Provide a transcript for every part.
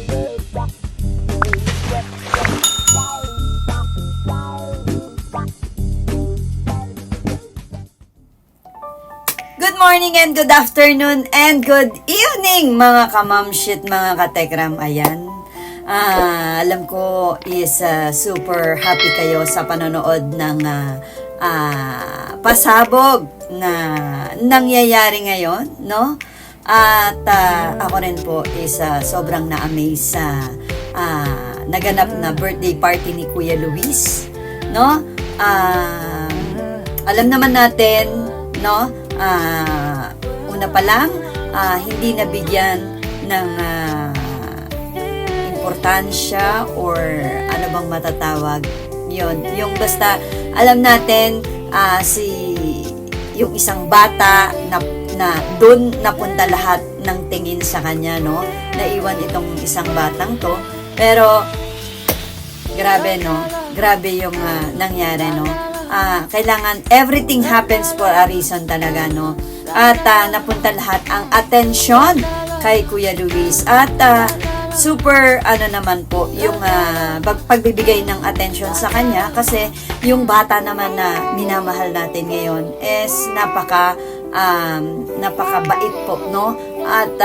Good morning and good afternoon and good evening mga kamamshit, mga katekram. Ayan, alam ko is super happy kayo sa panonood ng pasabog na nangyayari ngayon, no? At ako rin po is sobrang na-amaze sa naganap na birthday party ni Kuya Luis, no? Alam naman natin, no? Una pa lang, hindi nabigyan ng importansya or ano bang matatawag yon, yung basta alam natin yung isang bata na doon napunta lahat ng tingin sa kanya, no? Naiwan itong isang batang to, pero grabe, no? Grabe yung nangyari, no? Kailangan everything happens for a reason talaga, no? At napunta lahat ang atensyon kay Kuya Luis at super naman po yung pagbibigay ng atensyon sa kanya, kasi yung bata naman na minamahal natin ngayon is napakabait po, no? At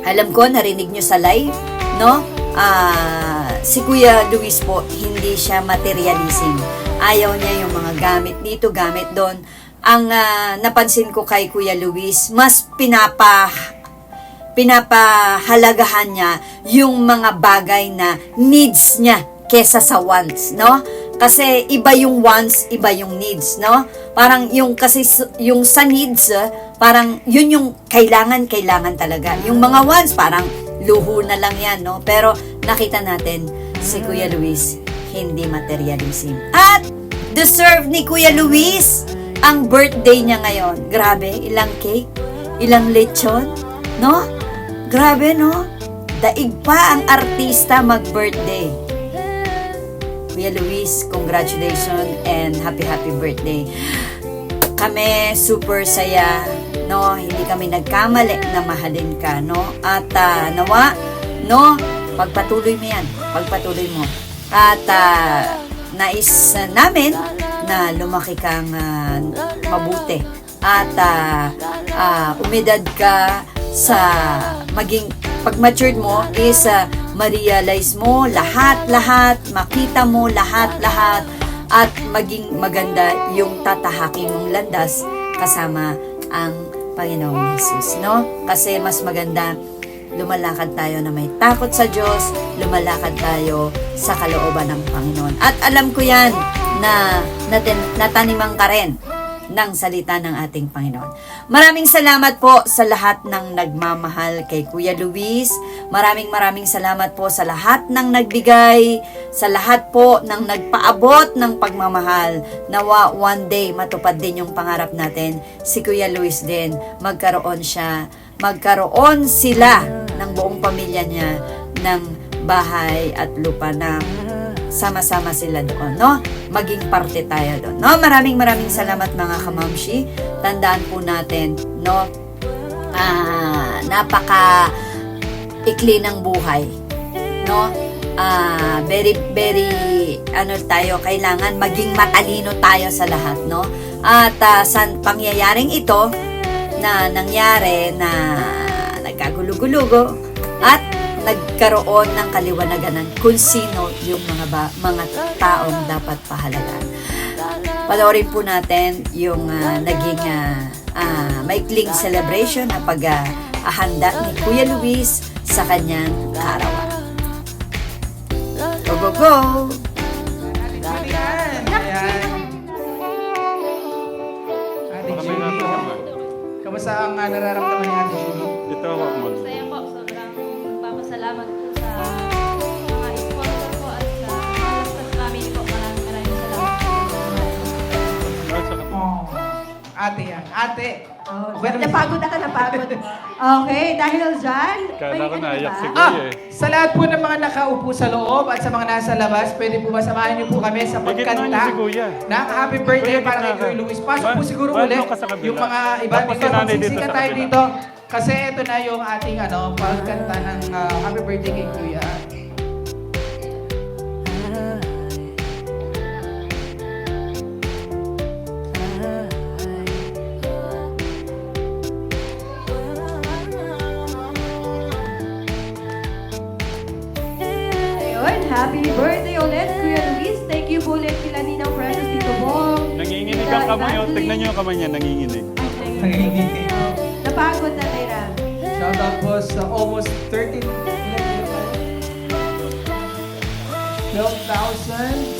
alam ko narinig nyo sa live, no? Si Kuya Luis po, hindi siya materialism. Ayaw niya yung mga gamit dito, gamit doon. Ang napansin ko kay Kuya Luis, mas pinapahalagahan niya yung mga bagay na needs niya kesa sa wants, no? Kasi iba yung wants, iba yung needs, no? Parang yung sa needs, parang yun yung kailangan talaga. Yung mga wants, parang luho na lang yan, no? Pero nakita natin si Kuya Luis, hindi materialism. At deserve ni Kuya Luis ang birthday niya ngayon. Grabe, ilang cake, ilang lechon, no? Grabe, no? Daig pa ang artista mag-birthday. Kuya Luis, congratulations and happy birthday. Kami super saya, no? Hindi kami nagkamali na mahalin ka, no? At nawa, no? Pagpatuloy mo yan. Pagpatuloy mo. At nais namin na lumaki kang mabuti. At umidad ka sa maging, pag matured mo is ma-realize mo lahat, makita mo lahat, at maging maganda yung tatahaking mong landas kasama ang Panginoong Jesus, no? Kasi mas maganda lumalakad tayo na may takot sa Diyos, lumalakad tayo sa kalooban ng Panginoon. At alam ko yan na natanimang ka rin ng salita ng ating Panginoon. Maraming salamat po sa lahat ng nagmamahal kay Kuya Luis. Maraming salamat po sa lahat ng nagbigay, sa lahat po ng nagpaabot ng pagmamahal. Nawa one day matupad din yung pangarap natin. Si Kuya Luis din, magkaroon sila ng buong pamilya niya ng bahay at lupa na sama-sama sila doon, no? Maging parte tayo doon, no? Maraming salamat mga kamamshi. Tandaan po natin, no? Napaka ikli ng buhay, no? Very tayo, kailangan maging matalino tayo sa lahat, no? At sa pangyayaring ito na nangyari na nagkagulo-gulugo at nagkaroon ng kaliwanagan kung sino yung mga taong dapat pahalagaan. Panoorin po natin yung naging maikling celebration na paghahanda ni Kuya Luis sa kanyang kaarawan. Go, go, go! Kamusta ang nararamdaman ni Ate Julie? Ito ako, Mon. Saya po, sobrang nagpapasalamat po sa mga sponsor po at sa Lastas family po. Maraming salamat po. Ate yan. Ate. Napagod na ka, napagod. Okay, dahil dyan, Kala ko naiyak si Ah, Kuya eh. sa lahat po ng mga nakaupo sa loob at sa mga nasa labas, pwede po ba samahan niyo po kami sa Higit na pagkanta si Kuya. ng happy birthday Higit para na kay ka. Kuya Luis. Pasok po siguro Bando ulit ka sa kabila. yung mga iba Tapos dito. si nanay dito Magsisikat sa tayo kabila. dito. Kasi ito na yung ating pagkanta ng happy birthday kay Kuya. Ayun, happy birthday ulit, Kuya Luis. Thank you po ulit kila Ninang Precious, Tito Bong. Nanginginig ang kamay. Oh. Tignan niyo yung kamay niya, nanginginig. Nanginginig. Napagod na, Tira. Shout out po sa almost 13 12,530.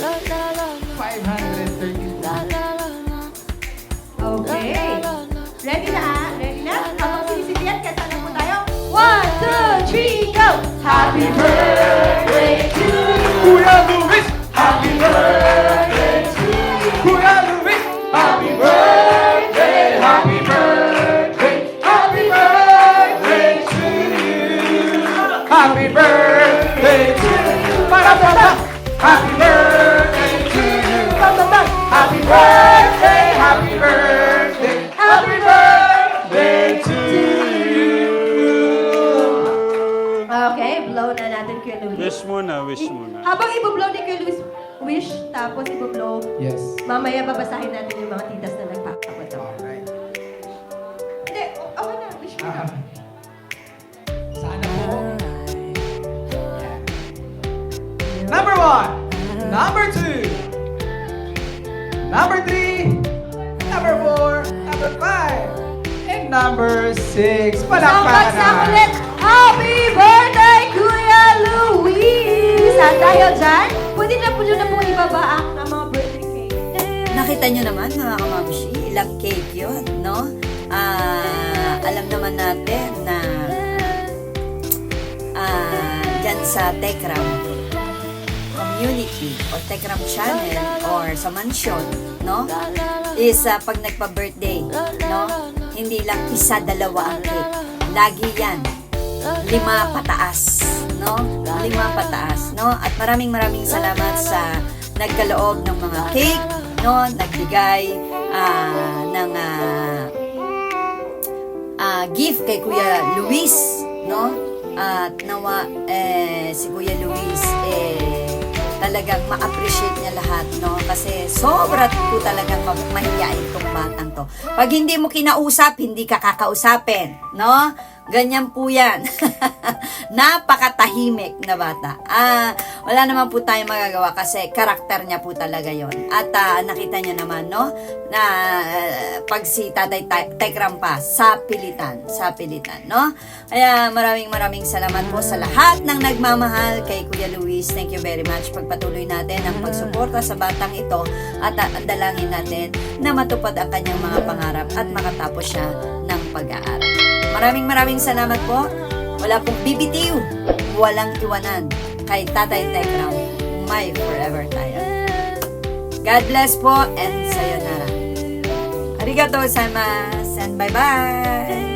Okay. Ready na, ah? Ready na? Habang sinisipian, kanta na po tayo. 1, 2, 3, go! Happy birthday to Kuya Luis! Happy birthday to you! Kuya Luis! Happy birthday! Happy birthday! Happy birthday to you! Happy birthday to you! Para! Happy birthday to you! Happy birthday! Happy birthday! Happy birthday to you! Okay, blow na natin, Kuya Luis. Wish muna, wish muna. Habang iboblow ni Kuya Luis, wish, tapos iboblow, Yes. mamaya babasahin natin yung mga titas na nagpapakwento. Alright. Hindi, okay na, wish mo na. Sana po. Yeah. Number 1, number 2, number 3, number 4, number 5, and number 6. Sampak sa ulit! Happy birthday, Kuya Luis! At dahil dyan, pwede na po nyo na po ibaba ang mga birthday cake. Nakita nyo naman mga kamamshi, ilang cake yun, no? Alam naman natin na dyan sa Tekram community o Tekram channel or sa mansion, no? Is pag nagpa-birthday, no? Hindi lang isa, dalawa ang cake. Lagi yan. 5 pataas, no? 5 pataas, no? At maraming salamat sa nagkaloob ng mga cake, no? Nagbigay ng gift kay Kuya Luis, no? At nawa si Kuya Luis talagang ma-appreciate niya lahat, no? Kasi sobra po talagang mahiyain tong batang to. Pag hindi mo kinausap, hindi ka kakausapin, no? Ganyan po yan. Napakatahimik na bata. Wala naman po tayong magagawa kasi karakter niya po talaga yon. At nakita niyo naman, no? Na pag si Tatay Tekram pa, sa pilitan, no? Kaya maraming salamat po sa lahat ng nagmamahal kay Kuya Luis. Thank you very much. Pagpatuloy natin ang pagsuporta sa batang ito at dalangin natin na matupad ang kanyang mga pangarap at makatapos siya ng pag-aaral. Maraming salamat po. Wala pong bibitiw, walang iwanan kay Tatay Tekram. My forever tayo. God bless po and sayonara. Arigatou gozaimasu and bye-bye!